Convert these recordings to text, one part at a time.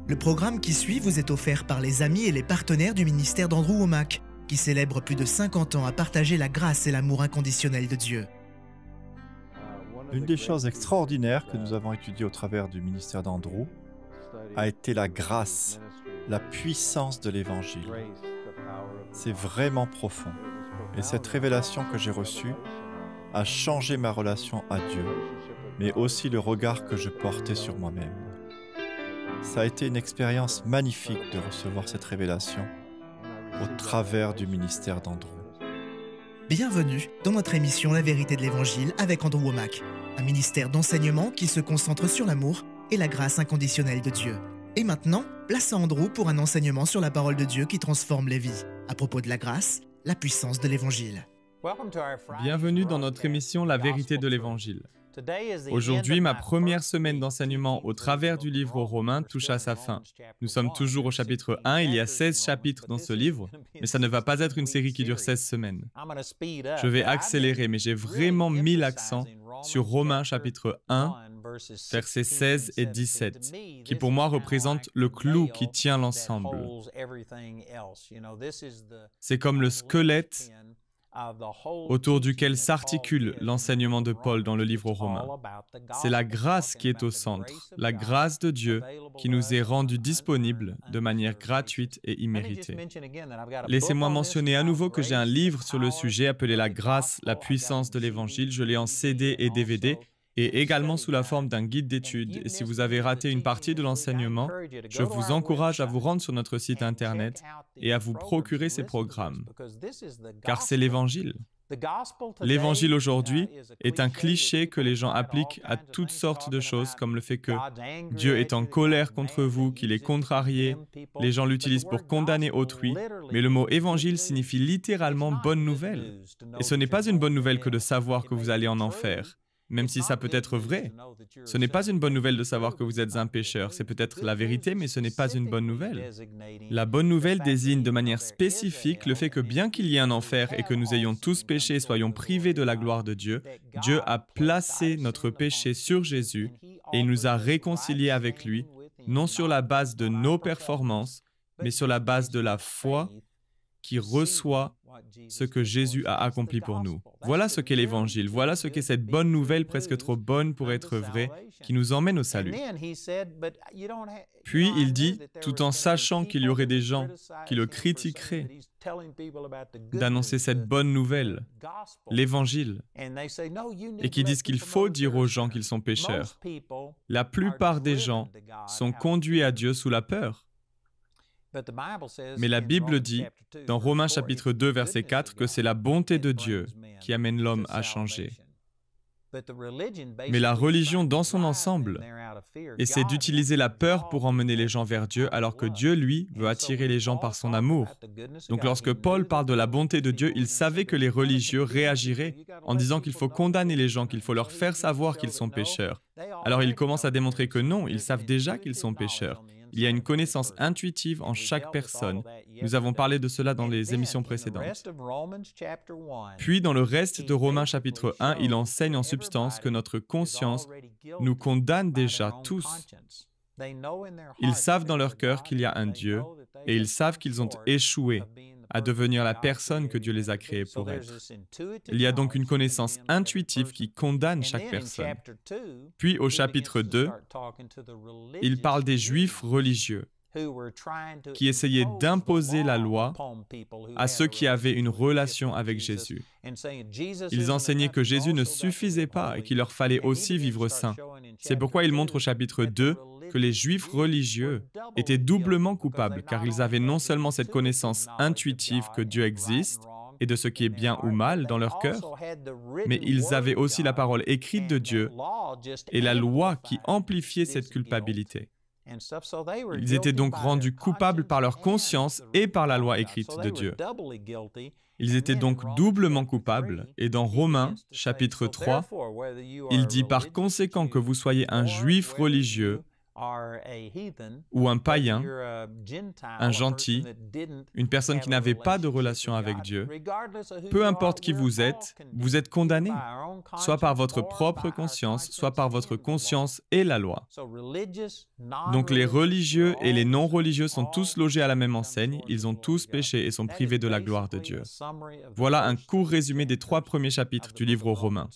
Le programme qui suit vous est offert par les amis et les partenaires du ministère d'Andrew Wommack, qui célèbre plus de 50 ans à partager la grâce et l'amour inconditionnel de Dieu. Une des choses extraordinaires que nous avons étudiées au travers du ministère d'Andrew a été la grâce, la puissance de l'Évangile. C'est vraiment profond. Et cette révélation que j'ai reçue a changé ma relation à Dieu, mais aussi le regard que je portais sur moi-même. Ça a été une expérience magnifique de recevoir cette révélation au travers du ministère d'Andrew. Bienvenue dans notre émission La vérité de l'Évangile avec Andrew Wommack, un ministère d'enseignement qui se concentre sur l'amour et la grâce inconditionnelle de Dieu. Et maintenant, place à Andrew pour un enseignement sur la parole de Dieu qui transforme les vies, à propos de la grâce, la puissance de l'Évangile. Bienvenue dans notre émission La vérité de l'Évangile. Aujourd'hui, ma première semaine d'enseignement au travers du livre aux Romains touche à sa fin. Nous sommes toujours au chapitre 1, il y a 16 chapitres dans ce livre, mais ça ne va pas être une série qui dure 16 semaines. Je vais accélérer, mais j'ai vraiment mis l'accent sur Romains chapitre 1, versets 16 et 17, qui pour moi représente le clou qui tient l'ensemble. C'est comme le squelette autour duquel s'articule l'enseignement de Paul dans le livre aux Romains. C'est la grâce qui est au centre, la grâce de Dieu qui nous est rendue disponible de manière gratuite et imméritée. Laissez-moi mentionner à nouveau que j'ai un livre sur le sujet appelé La grâce, la puissance de l'Évangile. Je l'ai en CD et DVD et également sous la forme d'un guide d'études. Et si vous avez raté une partie de l'enseignement, je vous encourage à vous rendre sur notre site Internet et à vous procurer ces programmes, car c'est l'Évangile. L'Évangile aujourd'hui est un cliché que les gens appliquent à toutes sortes de choses, comme le fait que Dieu est en colère contre vous, qu'il est contrarié. Les gens l'utilisent pour condamner autrui, mais le mot Évangile signifie littéralement bonne nouvelle. Et ce n'est pas une bonne nouvelle que de savoir que vous allez en enfer. Même si ça peut être vrai. Ce n'est pas une bonne nouvelle de savoir que vous êtes un pécheur. C'est peut-être la vérité, mais ce n'est pas une bonne nouvelle. La bonne nouvelle désigne de manière spécifique le fait que bien qu'il y ait un enfer et que nous ayons tous péché et soyons privés de la gloire de Dieu, Dieu a placé notre péché sur Jésus et il nous a réconciliés avec lui, non sur la base de nos performances, mais sur la base de la foi qui reçoit ce que Jésus a accompli pour nous. Voilà ce qu'est l'Évangile, voilà ce qu'est cette bonne nouvelle presque trop bonne pour être vraie, qui nous emmène au salut. Puis il dit, tout en sachant qu'il y aurait des gens qui le critiqueraient, d'annoncer cette bonne nouvelle, l'Évangile, et qui disent qu'il faut dire aux gens qu'ils sont pécheurs. La plupart des gens sont conduits à Dieu sous la peur. Mais la Bible dit, dans Romains chapitre 2, verset 4, que c'est la bonté de Dieu qui amène l'homme à changer. Mais la religion dans son ensemble essaie d'utiliser la peur pour emmener les gens vers Dieu, alors que Dieu, lui, veut attirer les gens par son amour. Donc lorsque Paul parle de la bonté de Dieu, il savait que les religieux réagiraient en disant qu'il faut condamner les gens, qu'il faut leur faire savoir qu'ils sont pécheurs. Alors il commence à démontrer que non, ils savent déjà qu'ils sont pécheurs. Il y a une connaissance intuitive en chaque personne. Nous avons parlé de cela dans les émissions précédentes. Puis, dans le reste de Romains chapitre 1, il enseigne en substance que notre conscience nous condamne déjà tous. Ils savent dans leur cœur qu'il y a un Dieu et ils savent qu'ils ont échoué à devenir la personne que Dieu les a créés pour être. Il y a donc une connaissance intuitive qui condamne chaque personne. Puis au chapitre 2, il parle des Juifs religieux qui essayaient d'imposer la loi à ceux qui avaient une relation avec Jésus. Ils enseignaient que Jésus ne suffisait pas et qu'il leur fallait aussi vivre saint. C'est pourquoi il montre au chapitre 2 que les Juifs religieux étaient doublement coupables, car ils avaient non seulement cette connaissance intuitive que Dieu existe et de ce qui est bien ou mal dans leur cœur, mais ils avaient aussi la parole écrite de Dieu et la loi qui amplifiait cette culpabilité. Ils étaient donc rendus coupables par leur conscience et par la loi écrite de Dieu. Ils étaient donc doublement coupables, et dans Romains, chapitre 3, il dit « Par conséquent que vous soyez un juif religieux, ou un païen, un gentil, une personne qui n'avait pas de relation avec Dieu, peu importe qui vous êtes condamné, soit par votre propre conscience, soit par votre conscience et la loi. Donc les religieux et les non-religieux sont tous logés à la même enseigne, ils ont tous péché et sont privés de la gloire de Dieu. Voilà un court résumé des 3 premiers chapitres du livre aux Romains.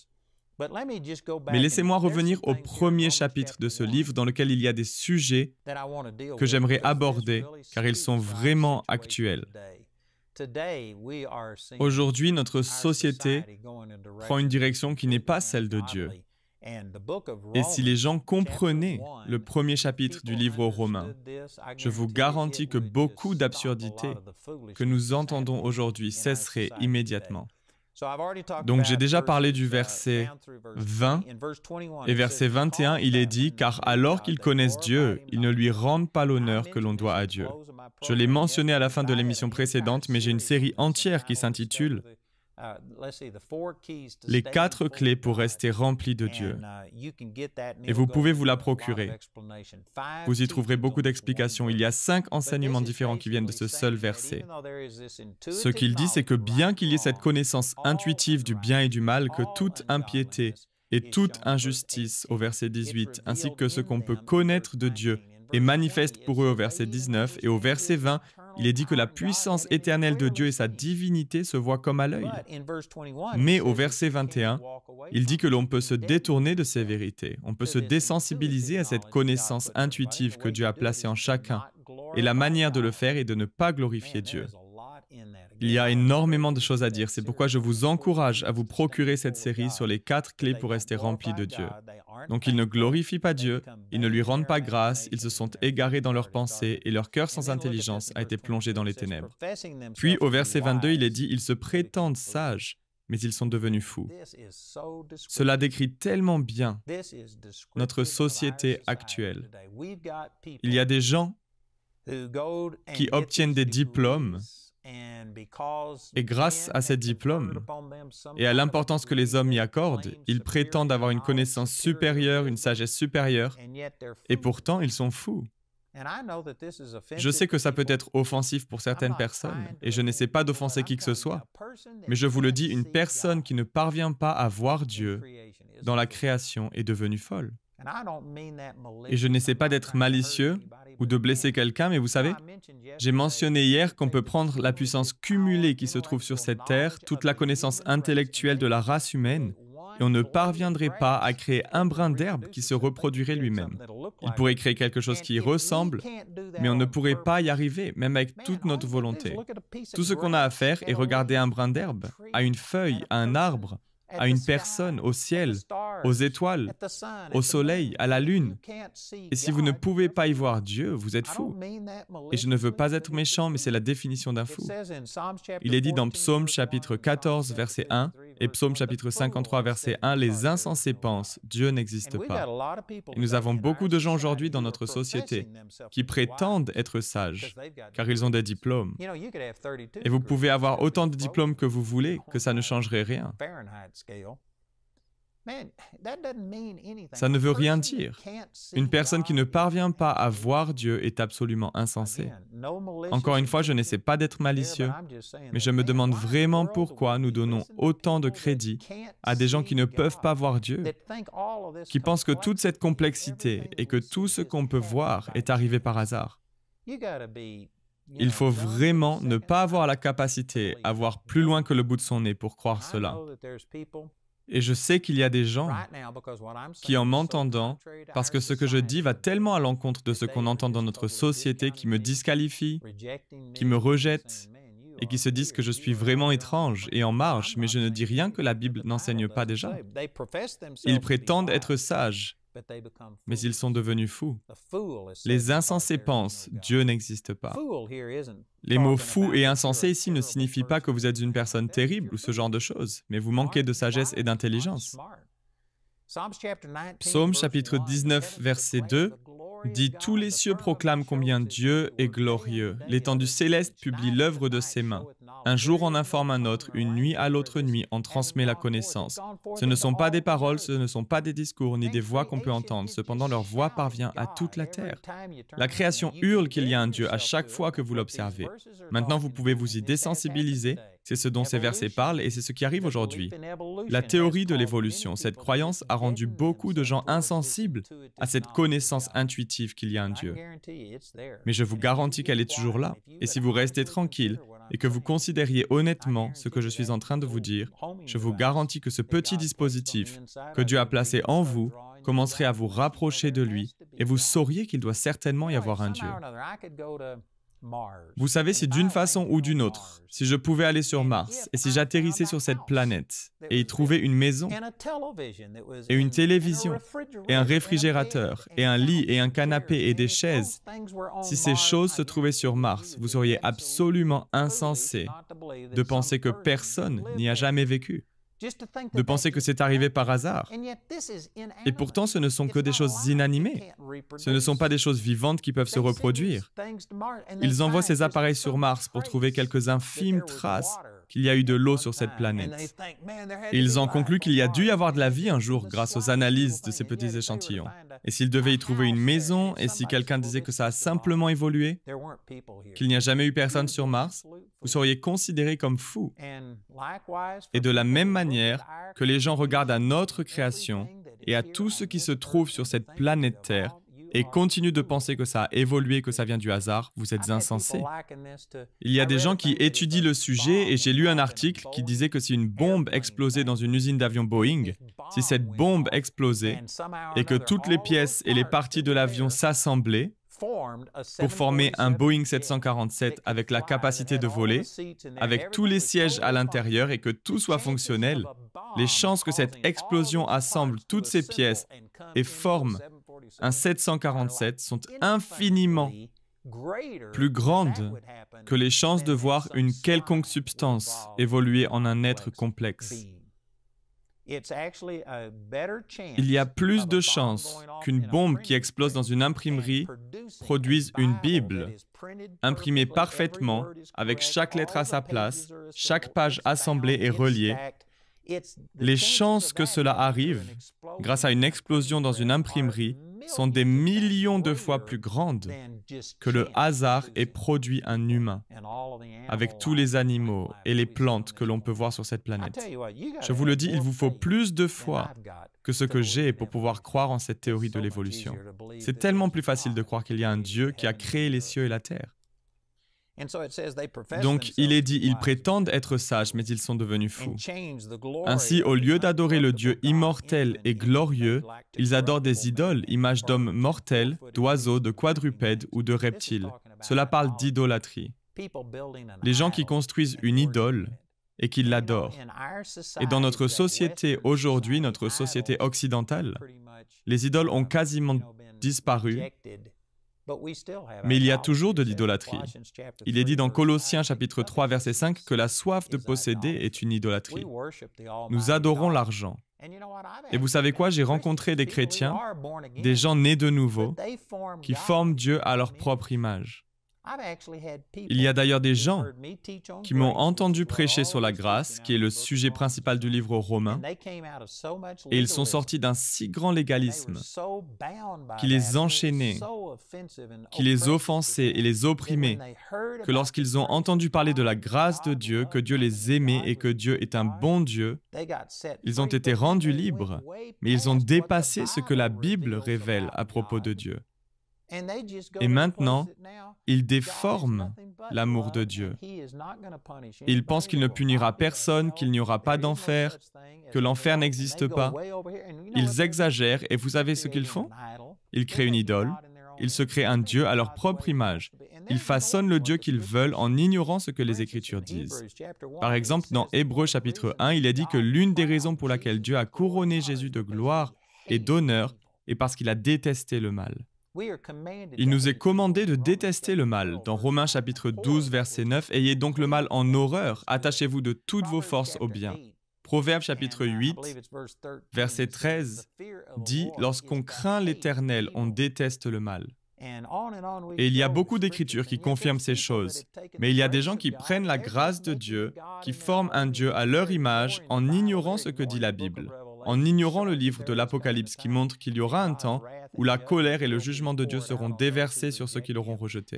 Mais laissez-moi revenir au premier chapitre de ce livre dans lequel il y a des sujets que j'aimerais aborder car ils sont vraiment actuels. Aujourd'hui, notre société prend une direction qui n'est pas celle de Dieu. Et si les gens comprenaient le premier chapitre du livre aux Romains, je vous garantis que beaucoup d'absurdités que nous entendons aujourd'hui cesseraient immédiatement. Donc j'ai déjà parlé du verset 20 et verset 21, il est dit « Car alors qu'ils connaissent Dieu, ils ne lui rendent pas l'honneur que l'on doit à Dieu. » Je l'ai mentionné à la fin de l'émission précédente, mais j'ai une série entière qui s'intitule « Les 4 clés pour rester rempli de Dieu ». Et vous pouvez vous la procurer. Vous y trouverez beaucoup d'explications. Il y a 5 enseignements différents qui viennent de ce seul verset. Ce qu'il dit, c'est que bien qu'il y ait cette connaissance intuitive du bien et du mal, que toute impiété et toute injustice, au verset 18, ainsi que ce qu'on peut connaître de Dieu, est manifeste pour eux au verset 19, et au verset 20, il est dit que la puissance éternelle de Dieu et sa divinité se voient comme à l'œil. Mais au verset 21, il dit que l'on peut se détourner de ces vérités, on peut se désensibiliser à cette connaissance intuitive que Dieu a placée en chacun, et la manière de le faire est de ne pas glorifier Dieu. Il y a énormément de choses à dire, c'est pourquoi je vous encourage à vous procurer cette série sur les 4 clés pour rester remplis de Dieu. Donc ils ne glorifient pas Dieu, ils ne lui rendent pas grâce, ils se sont égarés dans leurs pensées et leur cœur sans intelligence a été plongé dans les ténèbres. Puis au verset 22, il est dit « Ils se prétendent sages, mais ils sont devenus fous. » Cela décrit tellement bien notre société actuelle. Il y a des gens qui obtiennent des diplômes et grâce à ces diplômes et à l'importance que les hommes y accordent, ils prétendent avoir une connaissance supérieure, une sagesse supérieure, et pourtant ils sont fous. Je sais que ça peut être offensif pour certaines personnes, et je n'essaie pas d'offenser qui que ce soit, mais je vous le dis, une personne qui ne parvient pas à voir Dieu dans la création est devenue folle. Et je n'essaie pas d'être malicieux ou de blesser quelqu'un, mais vous savez, j'ai mentionné hier qu'on peut prendre la puissance cumulée qui se trouve sur cette terre, toute la connaissance intellectuelle de la race humaine, et on ne parviendrait pas à créer un brin d'herbe qui se reproduirait lui-même. Il pourrait créer quelque chose qui y ressemble, mais on ne pourrait pas y arriver, même avec toute notre volonté. Tout ce qu'on a à faire est regarder un brin d'herbe, à une feuille, à un arbre, à une personne, au ciel, aux étoiles, au soleil, à la lune. Et si vous ne pouvez pas y voir Dieu, vous êtes fou. Et je ne veux pas être méchant, mais c'est la définition d'un fou. Il est dit dans Psaume chapitre 14, verset 1, et Psaume chapitre 53, verset 1, « Les insensés pensent, Dieu n'existe pas. » Et nous avons beaucoup de gens aujourd'hui dans notre société qui prétendent être sages, car ils ont des diplômes. Et vous pouvez avoir autant de diplômes que vous voulez, que ça ne changerait rien. Ça ne veut rien dire. Une personne qui ne parvient pas à voir Dieu est absolument insensée. Encore une fois, je n'essaie pas d'être malicieux, mais je me demande vraiment pourquoi nous donnons autant de crédit à des gens qui ne peuvent pas voir Dieu, qui pensent que toute cette complexité et que tout ce qu'on peut voir est arrivé par hasard. Il faut vraiment ne pas avoir la capacité à voir plus loin que le bout de son nez pour croire cela. Et je sais qu'il y a des gens qui, en m'entendant, parce que ce que je dis va tellement à l'encontre de ce qu'on entend dans notre société, qui me disqualifient, qui me rejettent, et qui se disent que je suis vraiment étrange et en marge, mais je ne dis rien que la Bible n'enseigne pas déjà. Ils prétendent être sages, mais ils sont devenus fous. Les insensés pensent, Dieu n'existe pas. Les mots fou et insensé ici ne signifient pas que vous êtes une personne terrible ou ce genre de choses, mais vous manquez de sagesse et d'intelligence. Psaume chapitre 19, verset 2 dit « Tous les cieux proclament combien Dieu est glorieux. L'étendue céleste publie l'œuvre de ses mains. Un jour en informe un autre, une nuit à l'autre nuit en transmet la connaissance. Ce ne sont pas des paroles, ce ne sont pas des discours, ni des voix qu'on peut entendre. Cependant, leur voix parvient à toute la terre. La création hurle qu'il y a un Dieu à chaque fois que vous l'observez. Maintenant, vous pouvez vous y désensibiliser. C'est ce dont ces versets parlent et c'est ce qui arrive aujourd'hui. La théorie de l'évolution, cette croyance a rendu beaucoup de gens insensibles à cette connaissance intuitive qu'il y a un Dieu. Mais je vous garantis qu'elle est toujours là. Et si vous restez tranquille et que vous considériez honnêtement ce que je suis en train de vous dire, je vous garantis que ce petit dispositif que Dieu a placé en vous commencerait à vous rapprocher de lui et vous sauriez qu'il doit certainement y avoir un Dieu. Vous savez, si d'une façon ou d'une autre, si je pouvais aller sur Mars et si j'atterrissais sur cette planète et y trouver une maison et une télévision et un réfrigérateur et un lit et un canapé et des chaises, si ces choses se trouvaient sur Mars, vous seriez absolument insensé de penser que personne n'y a jamais vécu, de penser que c'est arrivé par hasard. Et pourtant, ce ne sont que des choses inanimées. Ce ne sont pas des choses vivantes qui peuvent se reproduire. Ils envoient ces appareils sur Mars pour trouver quelques infimes traces qu'il y a eu de l'eau sur cette planète. Et ils en concluent qu'il y a dû y avoir de la vie un jour grâce aux analyses de ces petits échantillons. Et s'ils devaient y trouver une maison, et si quelqu'un disait que ça a simplement évolué, qu'il n'y a jamais eu personne sur Mars, vous seriez considéré comme fou. Et de la même manière que les gens regardent à notre création et à tout ce qui se trouve sur cette planète Terre et continuent de penser que ça a évolué, que ça vient du hasard, vous êtes insensés. Il y a des gens qui étudient le sujet et j'ai lu un article qui disait que si une bombe explosait dans une usine d'avions Boeing, si cette bombe explosait et que toutes les pièces et les parties de l'avion s'assemblaient pour former un Boeing 747 avec la capacité de voler, avec tous les sièges à l'intérieur et que tout soit fonctionnel, les chances que cette explosion assemble toutes ces pièces et forme un 747 sont infiniment plus grandes que les chances de voir une quelconque substance évoluer en un être complexe. Il y a plus de chances qu'une bombe qui explose dans une imprimerie produise une Bible, imprimée parfaitement, avec chaque lettre à sa place, chaque page assemblée et reliée. Les chances que cela arrive, grâce à une explosion dans une imprimerie, sont des millions de fois plus grandes que le hasard ait produit un humain, avec tous les animaux et les plantes que l'on peut voir sur cette planète. Je vous le dis, il vous faut plus de foi que ce que j'ai pour pouvoir croire en cette théorie de l'évolution. C'est tellement plus facile de croire qu'il y a un Dieu qui a créé les cieux et la terre. Donc, il est dit, ils prétendent être sages, mais ils sont devenus fous. Ainsi, au lieu d'adorer le Dieu immortel et glorieux, ils adorent des idoles, images d'hommes mortels, d'oiseaux, de quadrupèdes ou de reptiles. Cela parle d'idolâtrie. Les gens qui construisent une idole et qui l'adorent. Et dans notre société aujourd'hui, notre société occidentale, les idoles ont quasiment disparu. Mais il y a toujours de l'idolâtrie. Il est dit dans Colossiens chapitre 3 verset 5 que la soif de posséder est une idolâtrie. Nous adorons l'argent. Et vous savez quoi? J'ai rencontré des chrétiens, des gens nés de nouveau, qui forment Dieu à leur propre image. Il y a d'ailleurs des gens qui m'ont entendu prêcher sur la grâce, qui est le sujet principal du livre aux Romains, et ils sont sortis d'un si grand légalisme qui les enchaînait, qui les offensait et les opprimait, que lorsqu'ils ont entendu parler de la grâce de Dieu, que Dieu les aimait et que Dieu est un bon Dieu, ils ont été rendus libres, mais ils ont dépassé ce que la Bible révèle à propos de Dieu. Et maintenant, ils déforment l'amour de Dieu. Ils pensent qu'il ne punira personne, qu'il n'y aura pas d'enfer, que l'enfer n'existe pas. Ils exagèrent et vous savez ce qu'ils font? Ils créent une idole, ils se créent un Dieu à leur propre image. Ils façonnent le Dieu qu'ils veulent en ignorant ce que les Écritures disent. Par exemple, dans Hébreux chapitre 1, il est dit que l'une des raisons pour laquelle Dieu a couronné Jésus de gloire et d'honneur est parce qu'il a détesté le mal. Il nous est commandé de détester le mal. Dans Romains chapitre 12, verset 9, « Ayez donc le mal en horreur, attachez-vous de toutes vos forces au bien. » Proverbe chapitre 8, verset 13, dit « Lorsqu'on craint l'Éternel, on déteste le mal. » Et il y a beaucoup d'écritures qui confirment ces choses. Mais il y a des gens qui prennent la grâce de Dieu, qui forment un Dieu à leur image en ignorant ce que dit la Bible, en ignorant le livre de l'Apocalypse qui montre qu'il y aura un temps où la colère et le jugement de Dieu seront déversés sur ceux qui l'auront rejeté.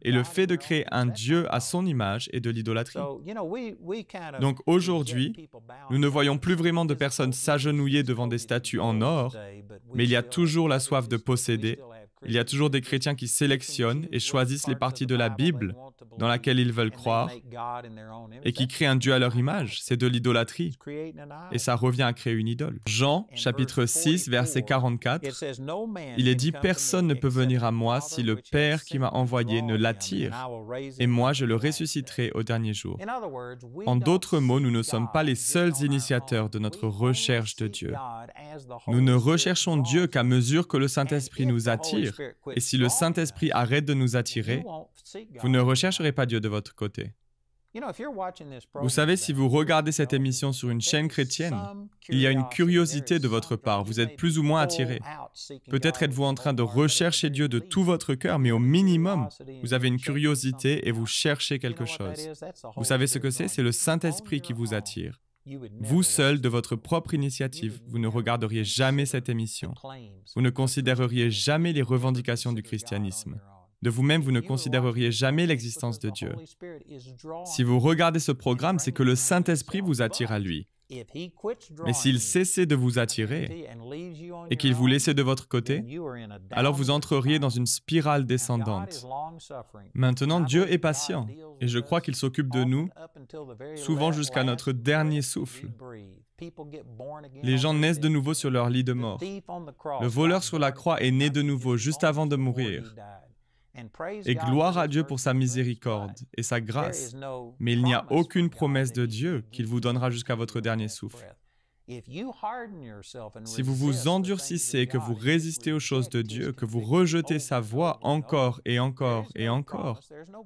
Et le fait de créer un Dieu à son image est de l'idolâtrie. Donc aujourd'hui, nous ne voyons plus vraiment de personnes s'agenouiller devant des statues en or, mais il y a toujours la soif de posséder. Il y a toujours des chrétiens qui sélectionnent et choisissent les parties de la Bible dans laquelle ils veulent croire et qui créent un Dieu à leur image. C'est de l'idolâtrie. Et ça revient à créer une idole. Jean, chapitre 6, verset 44, il est dit « Personne ne peut venir à moi si le Père qui m'a envoyé ne l'attire, et moi je le ressusciterai au dernier jour. » En d'autres mots, nous ne sommes pas les seuls initiateurs de notre recherche de Dieu. Nous ne recherchons Dieu qu'à mesure que le Saint-Esprit nous attire. Et si le Saint-Esprit arrête de nous attirer, vous ne rechercherez pas Dieu de votre côté. Vous savez, si vous regardez cette émission sur une chaîne chrétienne, il y a une curiosité de votre part, vous êtes plus ou moins attiré. Peut-être êtes-vous en train de rechercher Dieu de tout votre cœur, mais au minimum, vous avez une curiosité et vous cherchez quelque chose. Vous savez ce que c'est? C'est le Saint-Esprit qui vous attire. Vous seul, de votre propre initiative, vous ne regarderiez jamais cette émission. Vous ne considéreriez jamais les revendications du christianisme. De vous-même, vous ne considéreriez jamais l'existence de Dieu. Si vous regardez ce programme, c'est que le Saint-Esprit vous attire à lui. Mais s'il cessait de vous attirer et qu'il vous laissait de votre côté, alors vous entreriez dans une spirale descendante. Maintenant, Dieu est patient et je crois qu'il s'occupe de nous souvent jusqu'à notre dernier souffle. Les gens naissent de nouveau sur leur lit de mort. Le voleur sur la croix est né de nouveau juste avant de mourir. Et gloire à Dieu pour sa miséricorde et sa grâce. Mais il n'y a aucune promesse de Dieu qu'il vous donnera jusqu'à votre dernier souffle. Si vous vous endurcissez, que vous résistez aux choses de Dieu, que vous rejetez sa voix encore et encore et encore,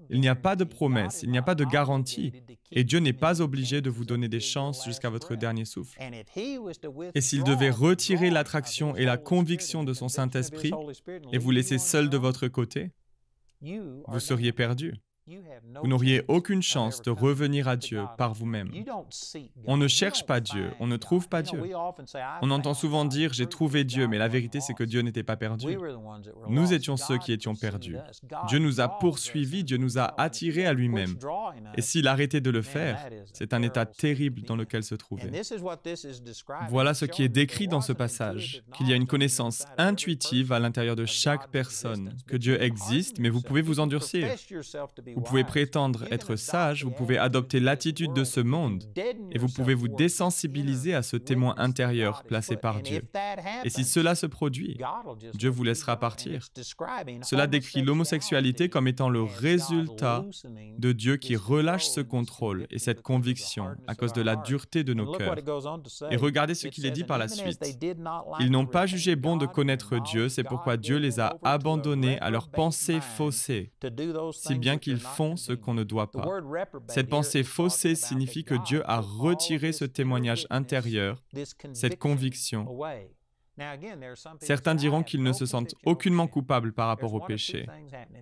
il n'y a pas de promesse, il n'y a pas de garantie, et Dieu n'est pas obligé de vous donner des chances jusqu'à votre dernier souffle. Et s'il devait retirer l'attraction et la conviction de son Saint-Esprit et vous laisser seul de votre côté, vous seriez perdu. Vous n'auriez aucune chance de revenir à Dieu par vous-même. On ne cherche pas Dieu, on ne trouve pas Dieu. On entend souvent dire « j'ai trouvé Dieu », mais la vérité c'est que Dieu n'était pas perdu. Nous étions ceux qui étions perdus. Dieu nous a poursuivis, Dieu nous a attirés à lui-même. Et s'il arrêtait de le faire, c'est un état terrible dans lequel se trouvait. Voilà ce qui est décrit dans ce passage, qu'il y a une connaissance intuitive à l'intérieur de chaque personne, que Dieu existe, mais vous pouvez vous endurcir. Vous pouvez prétendre être sage, vous pouvez adopter l'attitude de ce monde et vous pouvez vous désensibiliser à ce témoin intérieur placé par Dieu. Et si cela se produit, Dieu vous laissera partir. Cela décrit l'homosexualité comme étant le résultat de Dieu qui relâche ce contrôle et cette conviction à cause de la dureté de nos cœurs. Et regardez ce qu'il est dit par la suite. Ils n'ont pas jugé bon de connaître Dieu, c'est pourquoi Dieu les a abandonnés à leurs pensées faussées, si bien qu'ils font ce qu'on ne doit pas. Cette pensée faussée signifie que Dieu a retiré ce témoignage intérieur, cette conviction. Certains diront qu'ils ne se sentent aucunement coupables par rapport au péché.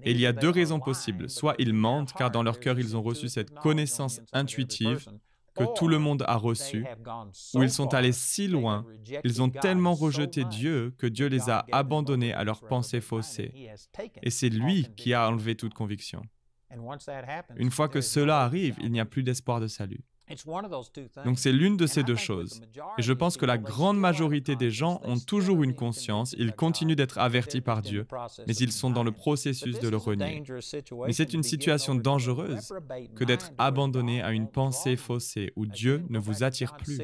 Et il y a deux raisons possibles. Soit ils mentent, car dans leur cœur ils ont reçu cette connaissance intuitive que tout le monde a reçue, ou ils sont allés si loin, ils ont tellement rejeté Dieu que Dieu les a abandonnés à leurs pensées faussées. Et c'est lui qui a enlevé toute conviction. Une fois que cela arrive, il n'y a plus d'espoir de salut. Donc c'est l'une de ces deux choses. Et je pense que la grande majorité des gens ont toujours une conscience, ils continuent d'être avertis par Dieu, mais ils sont dans le processus de le renier. Mais c'est une situation dangereuse que d'être abandonné à une pensée faussée où Dieu ne vous attire plus.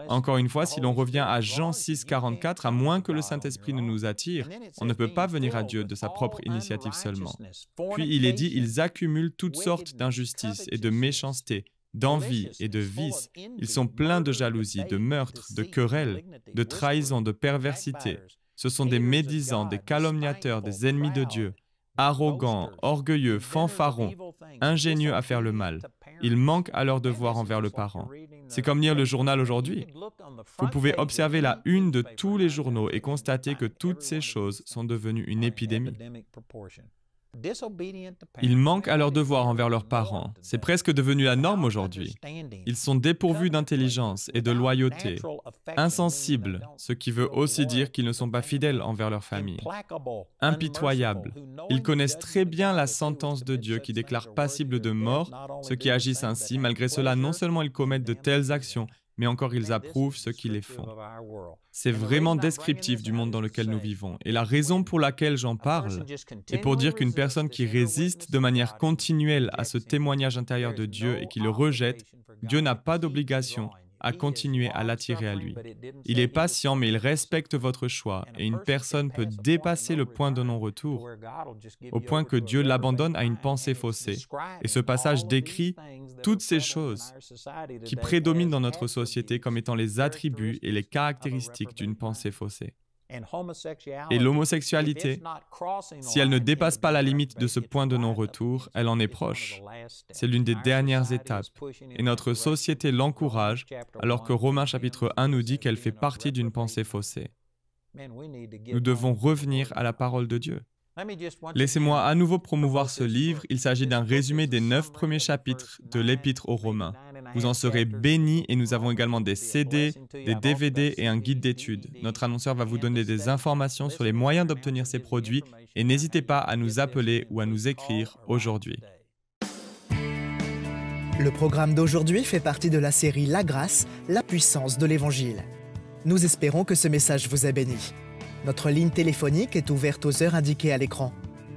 Encore une fois, si l'on revient à Jean 6, 44, à moins que le Saint-Esprit ne nous attire, on ne peut pas venir à Dieu de sa propre initiative seulement. Puis il est dit, ils accumulent toutes sortes d'injustices et de méchanceté, d'envie et de vice. Ils sont pleins de jalousie, de meurtre, de querelles, de trahison, de perversité. Ce sont des médisants, des calomniateurs, des ennemis de Dieu, arrogants, orgueilleux, fanfarons, ingénieux à faire le mal. Ils manquent à leur devoir envers le parent. C'est comme lire le journal aujourd'hui. Vous pouvez observer la une de tous les journaux et constater que toutes ces choses sont devenues une épidémie. Ils manquent à leur devoir envers leurs parents. C'est presque devenu la norme aujourd'hui. Ils sont dépourvus d'intelligence et de loyauté, insensibles, ce qui veut aussi dire qu'ils ne sont pas fidèles envers leur famille, impitoyables. Ils connaissent très bien la sentence de Dieu qui déclare passible de mort ceux qui agissent ainsi. Malgré cela, non seulement ils commettent de telles actions, mais encore ils approuvent ceux qui les font. C'est vraiment descriptif du monde dans lequel nous vivons. Et la raison pour laquelle j'en parle est pour dire qu'une personne qui résiste de manière continuelle à ce témoignage intérieur de Dieu et qui le rejette, Dieu n'a pas d'obligation à continuer à l'attirer à lui. Il est patient, mais il respecte votre choix, et une personne peut dépasser le point de non-retour, au point que Dieu l'abandonne à une pensée faussée. Et ce passage décrit toutes ces choses qui prédominent dans notre société comme étant les attributs et les caractéristiques d'une pensée faussée. Et l'homosexualité, si elle ne dépasse pas la limite de ce point de non-retour, elle en est proche. C'est l'une des dernières étapes. Et notre société l'encourage, alors que Romains chapitre 1 nous dit qu'elle fait partie d'une pensée faussée. Nous devons revenir à la parole de Dieu. Laissez-moi à nouveau promouvoir ce livre. Il s'agit d'un résumé des 9 premiers chapitres de l'Épître aux Romains. Vous en serez bénis et nous avons également des CD, des DVD et un guide d'études. Notre annonceur va vous donner des informations sur les moyens d'obtenir ces produits et n'hésitez pas à nous appeler ou à nous écrire aujourd'hui. Le programme d'aujourd'hui fait partie de la série La grâce, la puissance de l'Évangile. Nous espérons que ce message vous a béni. Notre ligne téléphonique est ouverte aux heures indiquées à l'écran.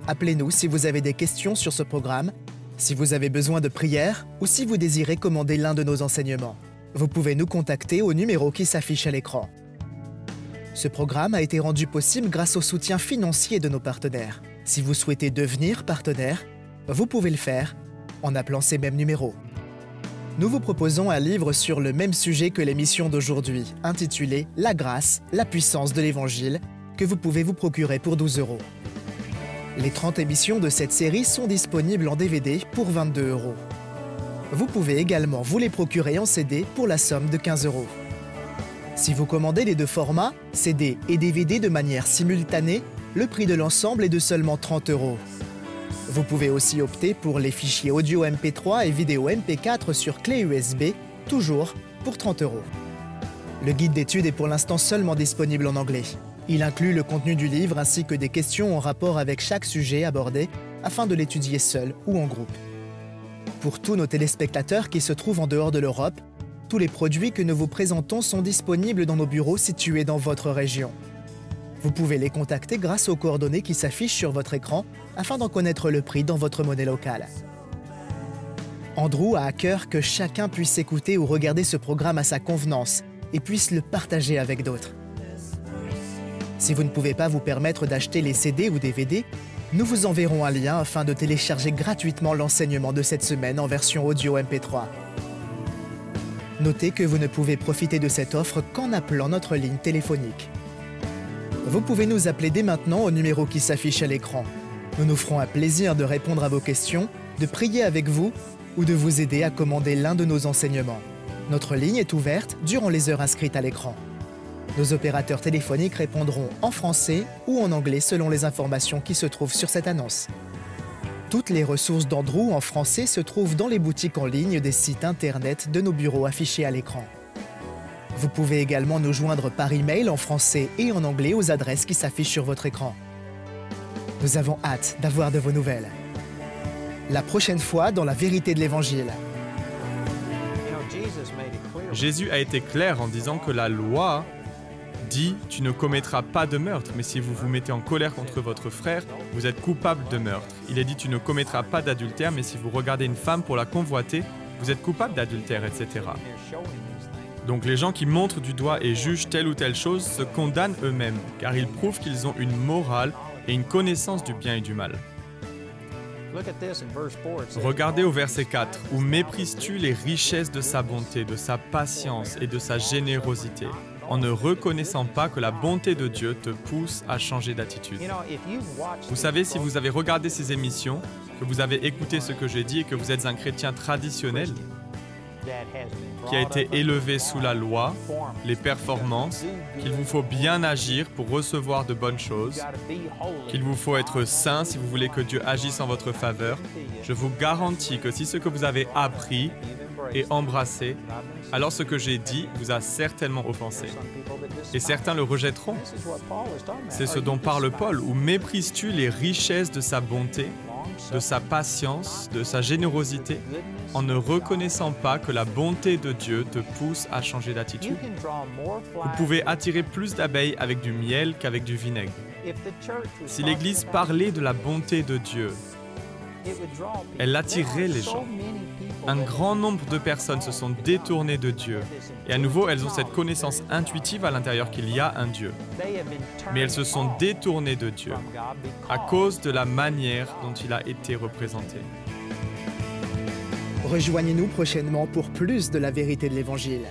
Appelez-nous si vous avez des questions sur ce programme, si vous avez besoin de prière ou si vous désirez commander l'un de nos enseignements. Vous pouvez nous contacter au numéro qui s'affiche à l'écran. Ce programme a été rendu possible grâce au soutien financier de nos partenaires. Si vous souhaitez devenir partenaire, vous pouvez le faire en appelant ces mêmes numéros. Nous vous proposons un livre sur le même sujet que l'émission d'aujourd'hui, intitulé « La grâce, la puissance de l'Évangile », que vous pouvez vous procurer pour 12 €. Les 30 émissions de cette série sont disponibles en DVD pour 22 €. Vous pouvez également vous les procurer en CD pour la somme de 15 €. Si vous commandez les deux formats, CD et DVD de manière simultanée, le prix de l'ensemble est de seulement 30 €. Vous pouvez aussi opter pour les fichiers audio MP3 et vidéo MP4 sur clé USB, toujours pour 30 €. Le guide d'études est pour l'instant seulement disponible en anglais. Il inclut le contenu du livre ainsi que des questions en rapport avec chaque sujet abordé afin de l'étudier seul ou en groupe. Pour tous nos téléspectateurs qui se trouvent en dehors de l'Europe, tous les produits que nous vous présentons sont disponibles dans nos bureaux situés dans votre région. Vous pouvez les contacter grâce aux coordonnées qui s'affichent sur votre écran afin d'en connaître le prix dans votre monnaie locale. Andrew a à cœur que chacun puisse écouter ou regarder ce programme à sa convenance et puisse le partager avec d'autres. Si vous ne pouvez pas vous permettre d'acheter les CD ou DVD, nous vous enverrons un lien afin de télécharger gratuitement l'enseignement de cette semaine en version audio MP3. Notez que vous ne pouvez profiter de cette offre qu'en appelant notre ligne téléphonique. Vous pouvez nous appeler dès maintenant au numéro qui s'affiche à l'écran. Nous nous ferons un plaisir de répondre à vos questions, de prier avec vous ou de vous aider à commander l'un de nos enseignements. Notre ligne est ouverte durant les heures inscrites à l'écran. Nos opérateurs téléphoniques répondront en français ou en anglais selon les informations qui se trouvent sur cette annonce. Toutes les ressources d'Andrew en français se trouvent dans les boutiques en ligne des sites internet de nos bureaux affichés à l'écran. Vous pouvez également nous joindre par email en français et en anglais aux adresses qui s'affichent sur votre écran. Nous avons hâte d'avoir de vos nouvelles. La prochaine fois dans la vérité de l'Évangile. Jésus a été clair en disant que la loi dit « Tu ne commettras pas de meurtre, mais si vous vous mettez en colère contre votre frère, vous êtes coupable de meurtre. » Il est dit « Tu ne commettras pas d'adultère, mais si vous regardez une femme pour la convoiter, vous êtes coupable d'adultère, etc. » Donc les gens qui montrent du doigt et jugent telle ou telle chose se condamnent eux-mêmes, car ils prouvent qu'ils ont une morale et une connaissance du bien et du mal. Regardez au verset 4, où méprises-tu les richesses de sa bonté, de sa patience et de sa générosité, en ne reconnaissant pas que la bonté de Dieu te pousse à changer d'attitude. Vous savez, si vous avez regardé ces émissions, que vous avez écouté ce que j'ai dit et que vous êtes un chrétien traditionnel, qui a été élevé sous la loi, les performances, qu'il vous faut bien agir pour recevoir de bonnes choses, qu'il vous faut être saint si vous voulez que Dieu agisse en votre faveur, je vous garantis que si ce que vous avez appris et embrassé, alors ce que j'ai dit vous a certainement offensé. Et certains le rejetteront. C'est ce dont parle Paul. Ou méprises-tu les richesses de sa bonté, de sa patience, de sa générosité, en ne reconnaissant pas que la bonté de Dieu te pousse à changer d'attitude? Vous pouvez attirer plus d'abeilles avec du miel qu'avec du vinaigre. Si l'Église parlait de la bonté de Dieu, elle attirerait les gens. Un grand nombre de personnes se sont détournées de Dieu. Et à nouveau, elles ont cette connaissance intuitive à l'intérieur qu'il y a un Dieu. Mais elles se sont détournées de Dieu à cause de la manière dont il a été représenté. Rejoignez-nous prochainement pour plus de la vérité de l'Évangile.